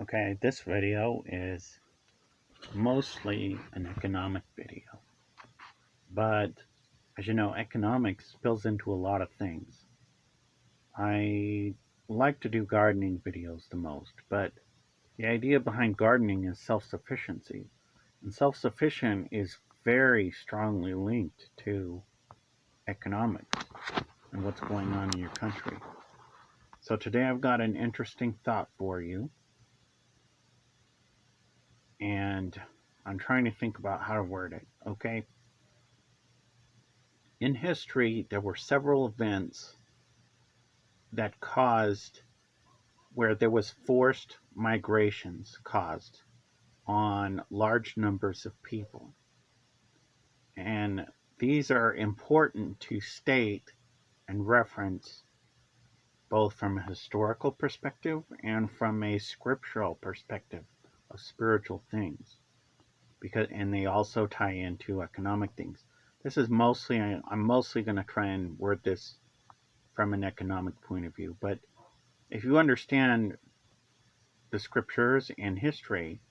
Okay, this video is mostly an economic video, but as you know, economics spills into a lot of things. I like to do gardening videos the most, but the idea behind gardening is self-sufficiency, and self-sufficient is very strongly linked to economics and what's going on in your country. So today I've got an interesting thought for you, and I'm trying to think about how to word it, okay? In history, there were several events that caused where there was forced migrations caused on large numbers of people. And these are important to state and reference both from a historical perspective and from a scriptural perspective of spiritual things, and they also tie into economic things. This is mostly, I'm mostly going to try and word this from an economic point of view, but if you understand the scriptures and history,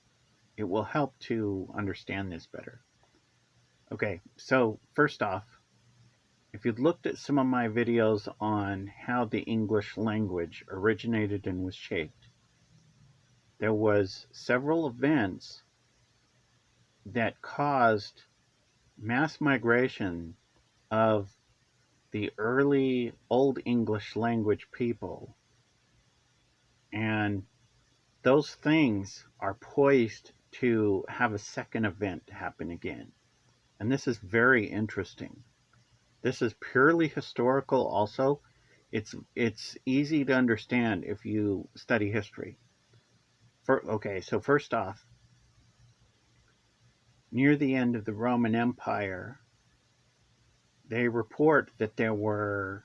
it will help to understand this better. Okay, so first off, if you'd looked at some of my videos on how the English language originated and was shaped, there was several events that caused mass migration of the early Old English language people, and those things are poised to have a second event happen again. And this is very interesting. This is purely historical also. It's easy to understand if you study history. So first off, near the end of the Roman Empire, they report that there were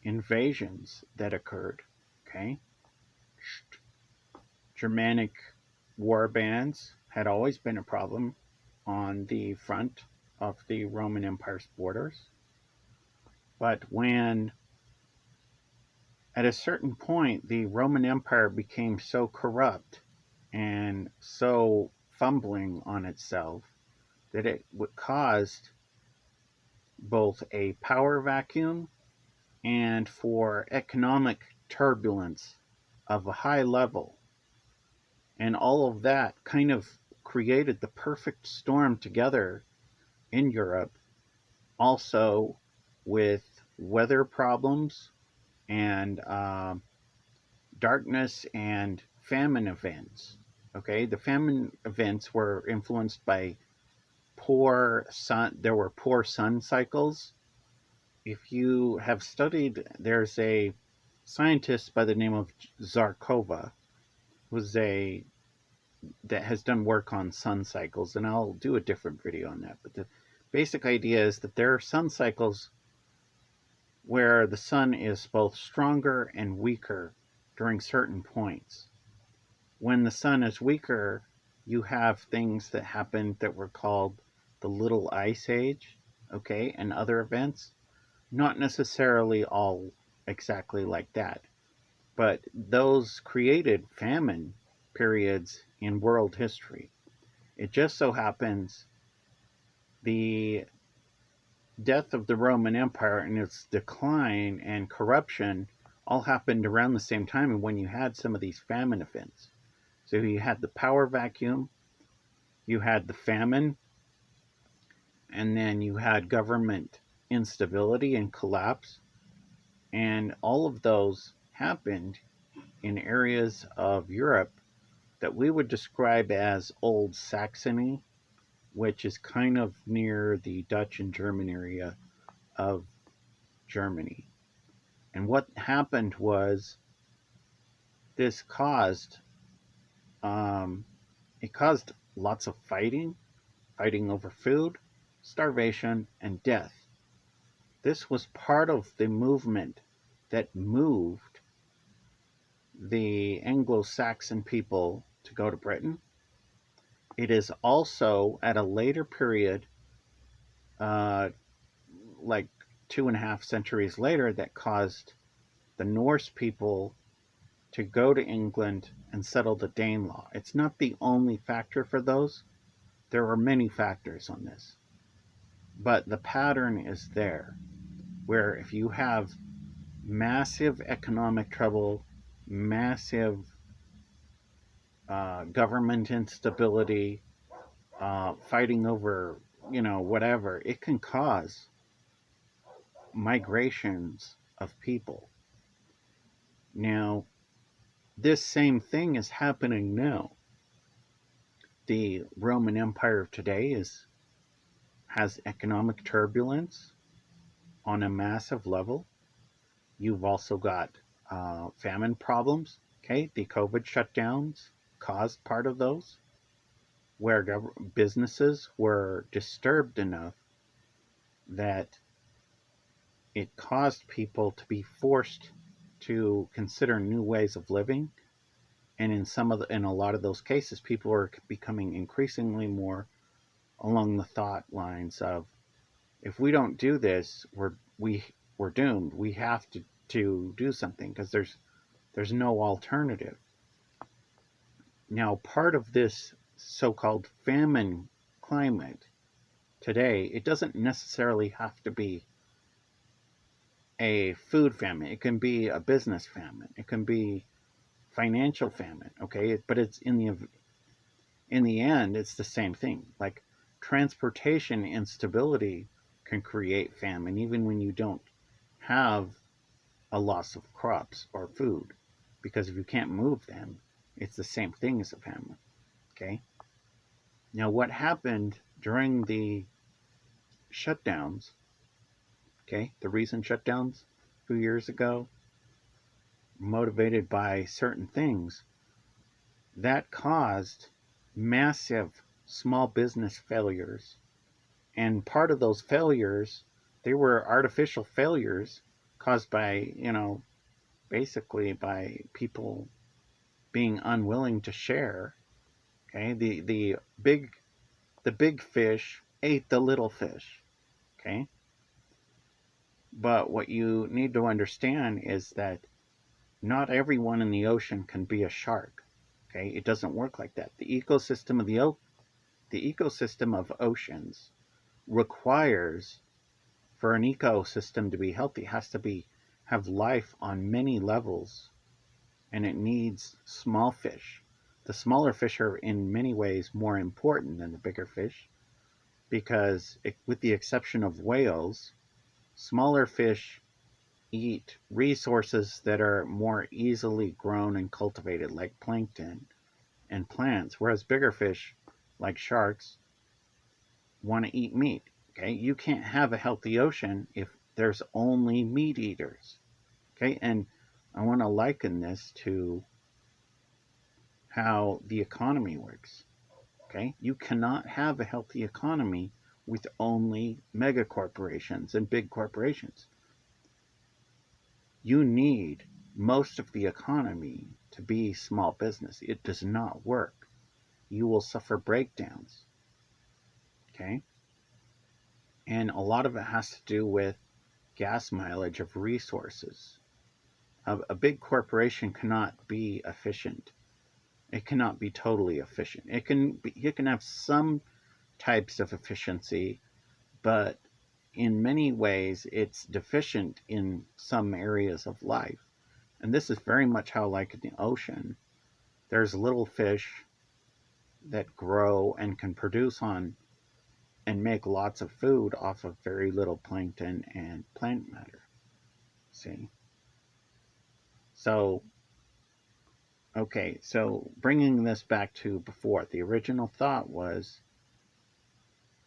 invasions that occurred. Okay? Germanic war bands had always been a problem on the front of the Roman Empire's borders. But when at a certain point the Roman Empire became so corrupt and so fumbling on itself that it caused both a power vacuum and for economic turbulence of a high level. And all of that kind of created the perfect storm together in Europe, also with weather problems and darkness and famine events. Okay, the famine events were influenced by poor sun. There were poor sun cycles. If you have studied, there's a scientist by the name of Zarkova, who's a that has done work on sun cycles, and I'll do a different video on that. But the basic idea is that there are sun cycles where the sun is both stronger and weaker during certain points. When the sun is weaker, you have things that happened that were called the Little Ice Age, okay, and other events. Not necessarily all exactly like that, but those created famine periods in world history. It just so happens the death of the Roman Empire and its decline and corruption all happened around the same time, and when you had some of these famine events. So you had the power vacuum, you had the famine, and then you had government instability and collapse. And all of those happened in areas of Europe that we would describe as Old Saxony, which is kind of near the Dutch and German area of Germany. And what happened was this caused it caused lots of fighting over food, starvation, and death. This was part of the movement that moved the Anglo-Saxon people to go to Britain. It is also at a later period, uh, like 2.5 centuries later, that caused the Norse people to go to England and settle the Danelaw. It's not the only factor for those. There are many factors on this. But the pattern is there, where if you have massive economic trouble, massive government instability, fighting over, whatever, it can cause migrations of people. Now, this same thing is happening now. The Roman Empire of today has economic turbulence on a massive level. You've also got famine problems. Okay, the COVID shutdowns caused part of those, where businesses were disturbed enough that it caused people to be forced to consider new ways of living. And in a lot of those cases, people are becoming increasingly more along the thought lines of, if we don't do this, we're doomed. We have to do something because there's no alternative. Now, part of this so-called famine climate today, it doesn't necessarily have to be a food famine. It can be a business famine. It can be financial famine. Okay, but it's in the end, it's the same thing. Like transportation instability can create famine, even when you don't have a loss of crops or food, because if you can't move them, it's the same thing as a famine. Okay. Now, what happened during the shutdowns? Okay, the recent shutdowns a few years ago, motivated by certain things, that caused massive small business failures. And part of those failures, they were artificial failures caused by, basically by people being unwilling to share. Okay, the big fish ate the little fish. Okay, but what you need to understand is that not everyone in the ocean can be a shark. Okay, it doesn't work like that. The ecosystem of oceans requires, for an ecosystem to be healthy, has to have life on many levels, and it needs small fish. The smaller fish are in many ways more important than the bigger fish because, with the exception of whales, smaller fish eat resources that are more easily grown and cultivated, like plankton and plants, whereas bigger fish, like sharks, want to eat meat. Okay, you can't have a healthy ocean if there's only meat eaters. Okay, and I want to liken this to how the economy works. Okay, you cannot have a healthy economy with only mega corporations and big corporations. You need most of the economy to be small business. It does not work. You will suffer breakdowns. Okay, and a lot of it has to do with gas mileage of resources. A big corporation cannot be efficient. It cannot be totally efficient. It can have some types of efficiency, but in many ways it's deficient in some areas of life. And this is very much how, like in the ocean, there's little fish that grow and can produce on and make lots of food off of very little plankton and plant matter. See? So, okay, so bringing this back to before, the original thought was,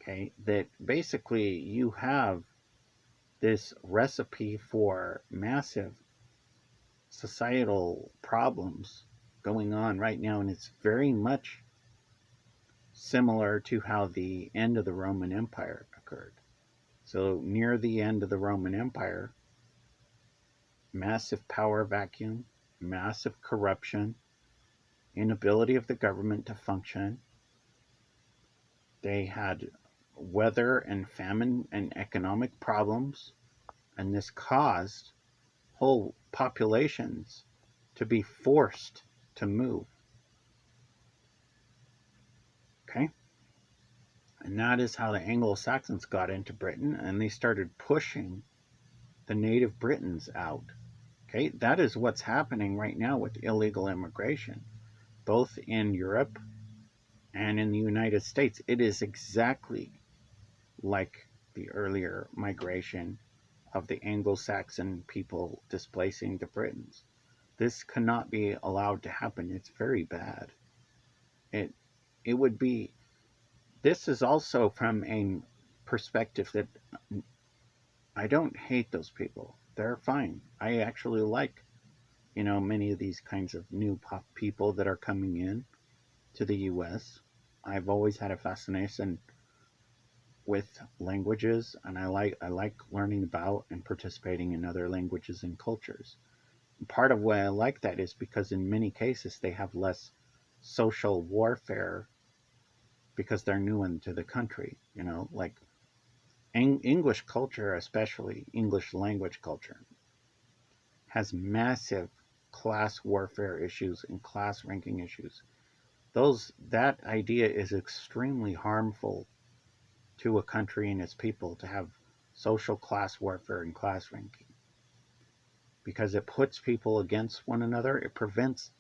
okay, that basically you have this recipe for massive societal problems going on right now, and it's very much similar to how the end of the Roman Empire occurred. So, near the end of the Roman Empire, massive power vacuum, massive corruption, inability of the government to function. They had weather and famine and economic problems, and this caused whole populations to be forced to move. Okay? And that is how the Anglo-Saxons got into Britain, and they started pushing the native Britons out. Okay? That is what's happening right now with illegal immigration, both in Europe and in the United States. It is exactly like the earlier migration of the Anglo-Saxon people displacing the Britons. This cannot be allowed to happen. It's very bad. It it would be. This is also from a perspective that I don't hate those people. They're fine. I actually like, many of these kinds of new pop people that are coming in to the US. I've always had a fascination with languages, and I like learning about and participating in other languages and cultures. And part of why I like that is because in many cases they have less social warfare because they're new into the country. Like English culture, especially English language culture, has massive class warfare issues and class ranking issues. That idea is extremely harmful to a country and its people to have social class warfare and class ranking because it puts people against one another. It prevents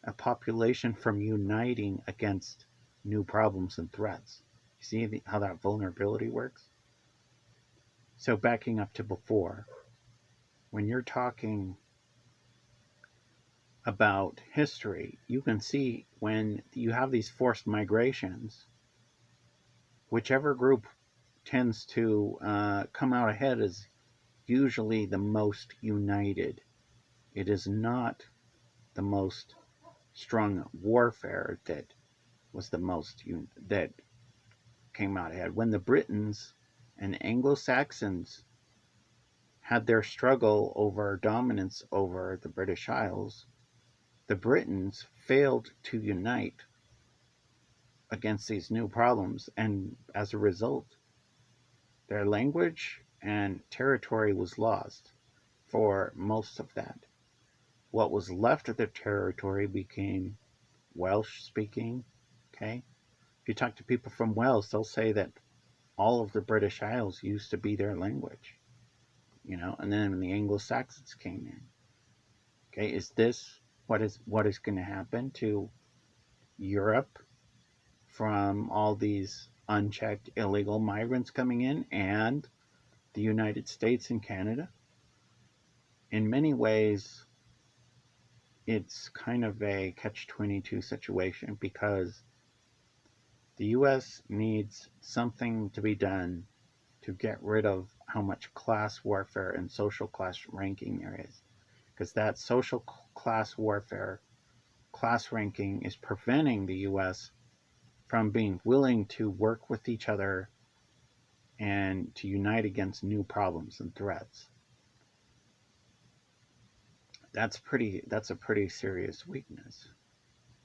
a population from uniting against new problems and threats. You see how that vulnerability works? So, backing up to before, when you're talking about history, you can see when you have these forced migrations, whichever group tends to come out ahead is usually the most united. It is not the most strong warfare that was the most that came out ahead. When the Britons and Anglo-Saxons had their struggle over dominance over the British Isles, the Britons failed to unite against these new problems, and as a result, their language and territory was lost for most of that. What was left of the territory became Welsh speaking. Okay? If you talk to people from Wales, they'll say that all of the British Isles used to be their language, and then when the Anglo Saxons came in. Okay, is this what is going to happen to Europe from all these unchecked illegal migrants coming in and the United States and Canada? In many ways, it's kind of a catch-22 situation because the US needs something to be done to get rid of how much class warfare and social class ranking there is. Because that social class warfare, class ranking is preventing the US from being willing to work with each other and to unite against new problems and threats. That's a pretty serious weakness.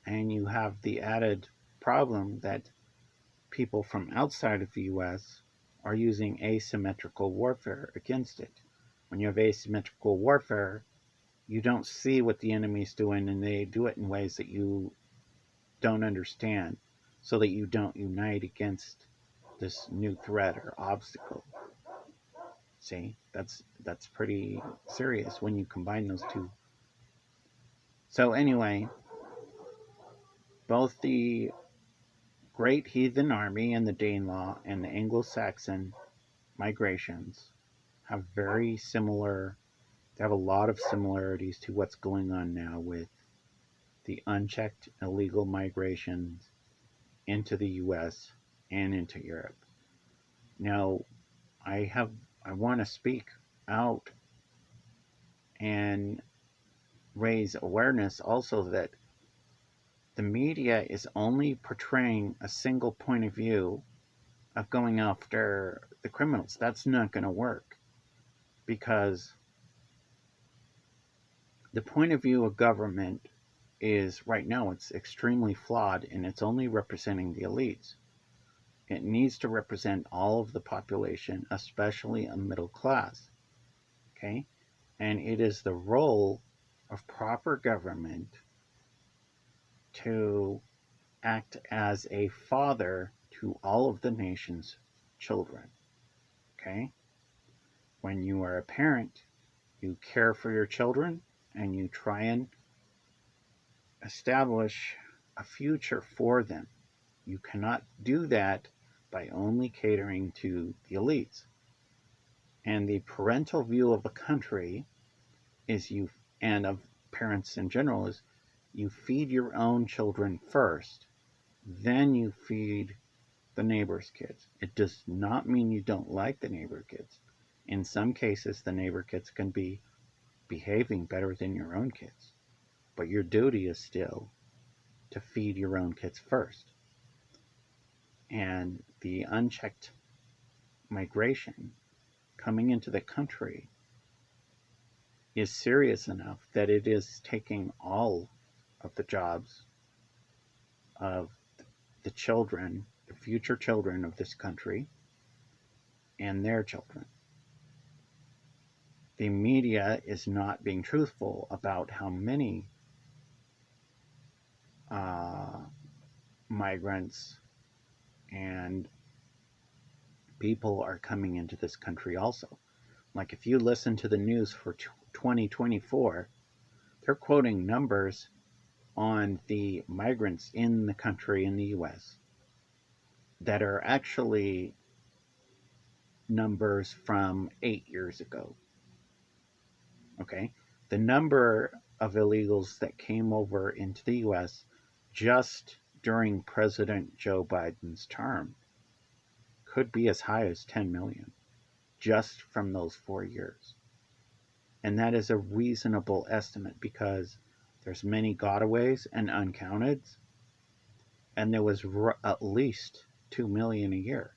And you have the added problem that people from outside of the US are using asymmetrical warfare against it. When you have asymmetrical warfare, you don't see what the enemy's doing, and they do it in ways that you don't understand, so that you don't unite against this new threat or obstacle. See, that's pretty serious when you combine those two. So anyway, both the Great Heathen Army and the Danelaw and the Anglo-Saxon migrations have very similar, they have a lot of similarities to what's going on now with the unchecked illegal migrations into the US and into Europe. Now, I want to speak out and raise awareness also that the media is only portraying a single point of view of going after the criminals. That's not going to work because the point of view of government is right now it's extremely flawed and it's only representing the elites. It needs to represent all of the population, especially a middle class. Okay? And it is the role of proper government to act as a father to all of the nation's children. Okay? When you are a parent, you care for your children and you try and establish a future for them. You cannot do that by only catering to the elites. And the parental view of a country is you, and of parents in general, is you feed your own children first, then you feed the neighbor's kids. It does not mean you don't like the neighbor kids. In some cases, the neighbor kids can be behaving better than your own kids, but your duty is still to feed your own kids first. And the unchecked migration coming into the country is serious enough that it is taking all of the jobs of the children, the future children of this country, and their children. The media is not being truthful about how many migrants and people are coming into this country also. Like if you listen to the news for 2024, they're quoting numbers on the migrants in the country in the US that are actually numbers from 8 years ago. Okay? The number of illegals that came over into the US just during President Joe Biden's term could be as high as 10 million just from those 4 years. And that is a reasonable estimate because there's many gotaways and uncounteds, and there was at least 2 million a year.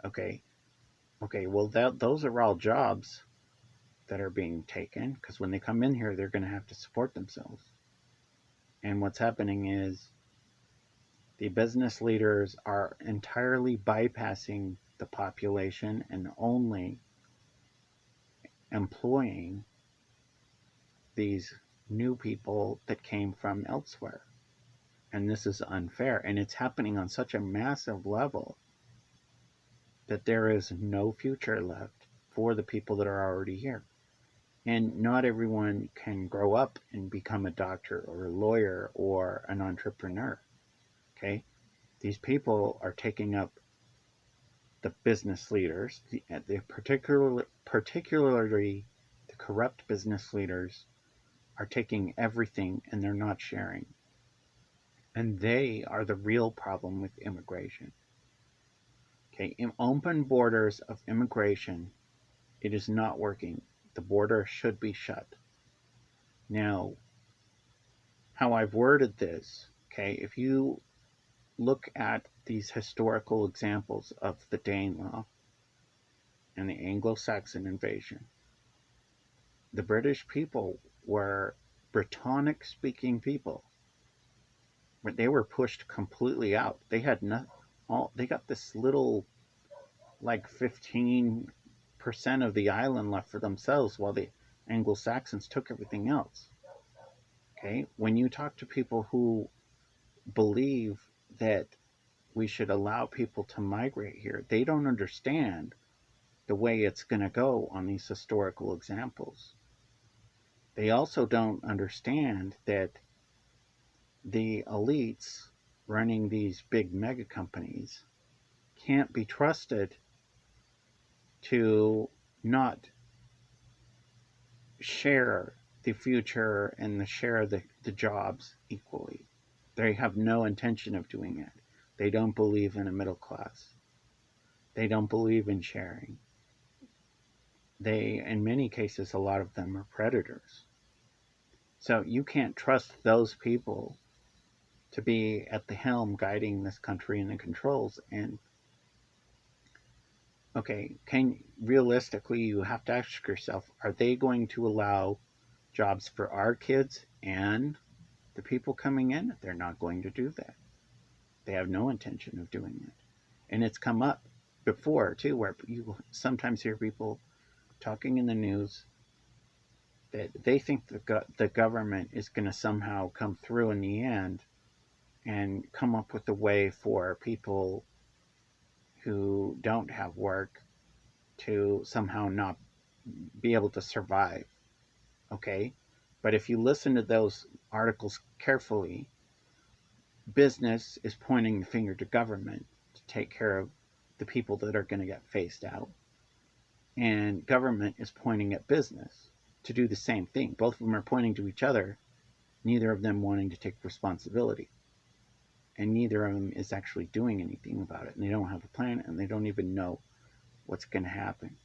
Okay, well those are all jobs that are being taken because when they come in here, they're going to have to support themselves. And what's happening is the business leaders are entirely bypassing the population and only employing these new people that came from elsewhere. And this is unfair. And it's happening on such a massive level that there is no future left for the people that are already here. And not everyone can grow up and become a doctor or a lawyer or an entrepreneur. Okay? These people are taking up the business leaders, particularly the corrupt business leaders, are taking everything and they're not sharing. And they are the real problem with immigration. Okay, in open borders of immigration, it is not working. The border should be shut. Now, how I've worded this, okay, if you look at these historical examples of the Danelaw and the Anglo-Saxon invasion, the British people were Brittonic-speaking people. But they were pushed completely out. They had they got this little, like 15% of the island left for themselves while the Anglo-Saxons took everything else. Okay? When you talk to people who believe that we should allow people to migrate here, they don't understand the way it's going to go on these historical examples. They also don't understand that the elites running these big mega companies can't be trusted to not share the future and share the jobs equally. They have no intention of doing it. They don't believe in a middle class. They don't believe in sharing. They, in many cases, a lot of them are predators. So you can't trust those people to be at the helm guiding this country and the controls. And okay, realistically, you have to ask yourself, are they going to allow jobs for our kids and the people coming in? They're not going to do that. They have no intention of doing it. And it's come up before, too, where you sometimes hear people talking in the news that they think the government is going to somehow come through in the end and come up with a way for people who don't have work to somehow not be able to survive. Okay? But if you listen to those articles carefully, business is pointing the finger to government to take care of the people that are going to get phased out. And government is pointing at business to do the same thing. Both of them are pointing to each other, neither of them wanting to take responsibility. And neither of them is actually doing anything about it. And they don't have a plan and they don't even know what's going to happen.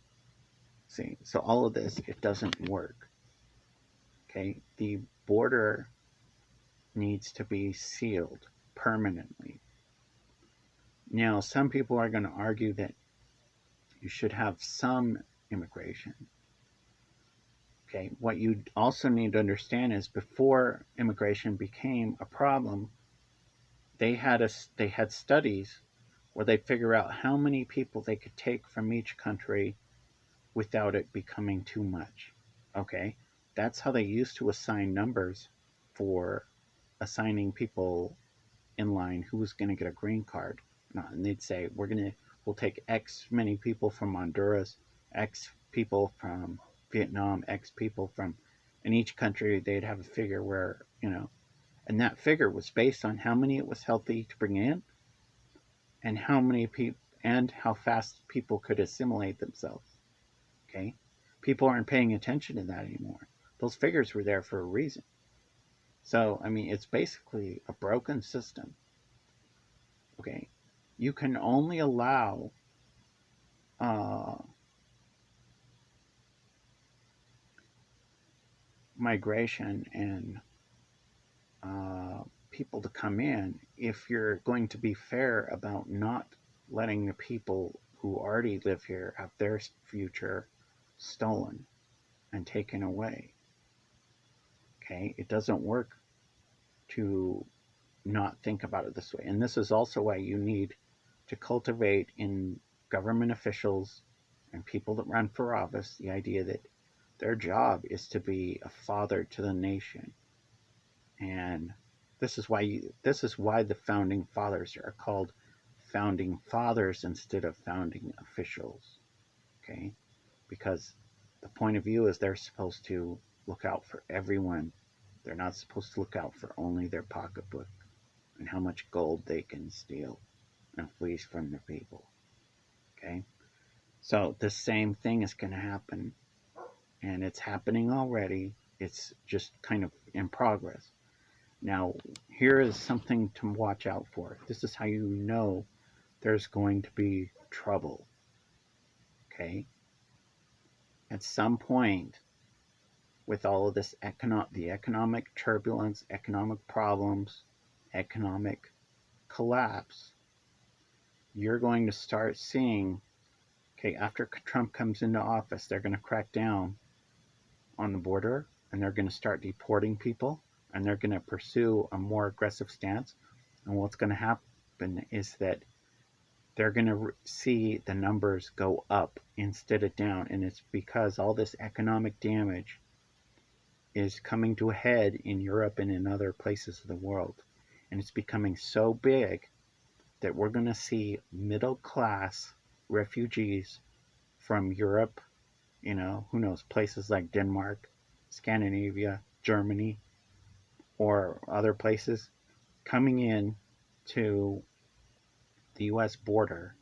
See, so all of this, it doesn't work. Okay, the border needs to be sealed permanently. Now, some people are going to argue that you should have some immigration. Okay, what you also need to understand is before immigration became a problem, they had studies where they figure out how many people they could take from each country without it becoming too much. Okay, that's how they used to assign numbers for assigning people in line who was going to get a green card. And they'd say we'll take X many people from Honduras, X people from Vietnam, X people from, in each country they'd have a figure where, and that figure was based on how many it was healthy to bring in and how many people and how fast people could assimilate themselves. Okay, people aren't paying attention to that anymore. Those figures were there for a reason. So I mean, it's basically a broken system. Okay, you can only allow uh, migration and people to come in if you're going to be fair about not letting the people who already live here have their future stolen and taken away. Okay, it doesn't work to not think about it this way. And this is also why you need to cultivate in government officials and people that run for office the idea that their job is to be a father to the nation. And this is why the founding fathers are called founding fathers instead of founding officials. Okay? Because the point of view is they're supposed to look out for everyone. They're not supposed to look out for only their pocketbook and how much gold they can steal and fleece from the people. Okay? So the same thing is going to happen, and it's happening already. It's just kind of in progress. Now, here is something to watch out for. This is how you know there's going to be trouble. Okay? At some point, with all of this the economic turbulence, economic problems, economic collapse, you're going to start seeing, okay, after Trump comes into office, they're going to crack down on the border and they're going to start deporting people and they're going to pursue a more aggressive stance. And what's going to happen is that they're going to see the numbers go up instead of down. And it's because all this economic damage is coming to a head in Europe and in other places of the world. And it's becoming so big that we're going to see middle class refugees from Europe, who knows, places like Denmark, Scandinavia, Germany, or other places coming in to the US border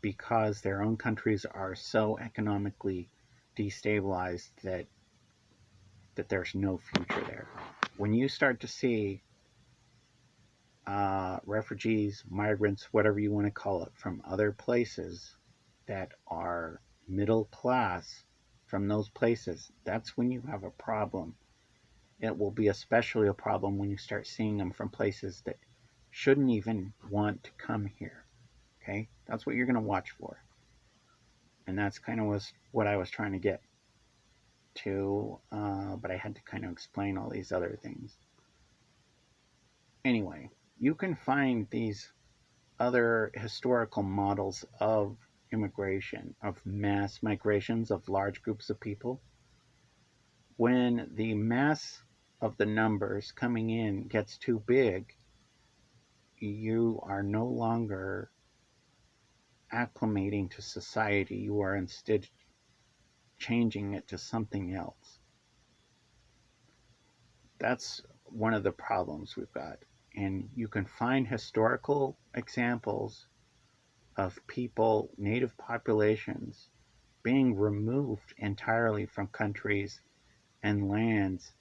because their own countries are so economically destabilized that there's no future there. When you start to see refugees, migrants, whatever you want to call it, from other places that are middle class from those places, that's when you have a problem. It will be especially a problem when you start seeing them from places that shouldn't even want to come here. Okay? That's what you're going to watch for. And that's kind of was what I was trying to get to, but I had to kind of explain all these other things. Anyway, you can find these other historical models of immigration, of mass migrations of large groups of people, When the mass of the numbers coming in gets too big, you are no longer acclimating to society. You are instead changing it to something else. That's one of the problems we've got. And you can find historical examples of people, native populations, being removed entirely from countries and lands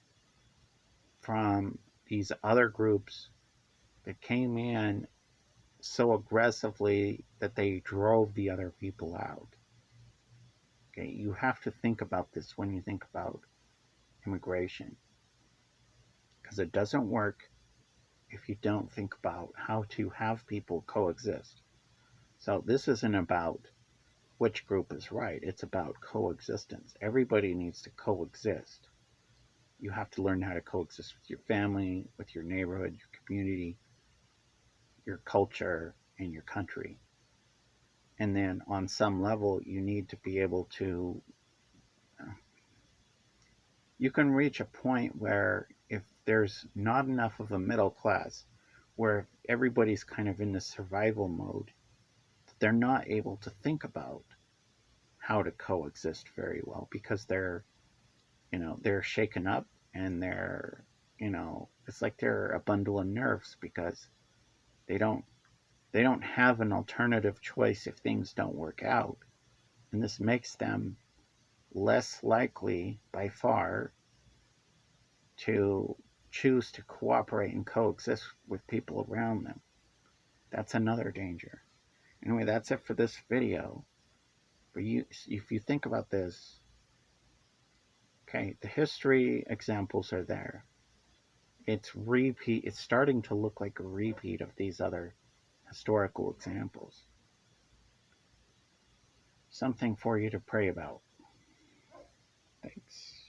from these other groups that came in so aggressively that they drove the other people out. Okay, you have to think about this when you think about immigration, because it doesn't work if you don't think about how to have people coexist. So this isn't about which group is right, it's about coexistence. Everybody needs to coexist. You have to learn how to coexist with your family, with your neighborhood, your community, your culture, and your country. And then on some level, you need to be able to, you can reach a point where if there's not enough of a middle class, where everybody's kind of in the survival mode, they're not able to think about how to coexist very well because they're shaken up and it's like they're a bundle of nerves because they don't they don't have an alternative choice if things don't work out. And this makes them less likely by far to choose to cooperate and coexist with people around them. That's another danger. Anyway, that's it for this video. But if you think about this, okay, the history examples are there. It's starting to look like a repeat of these other historical examples. Something for you to pray about. Thanks.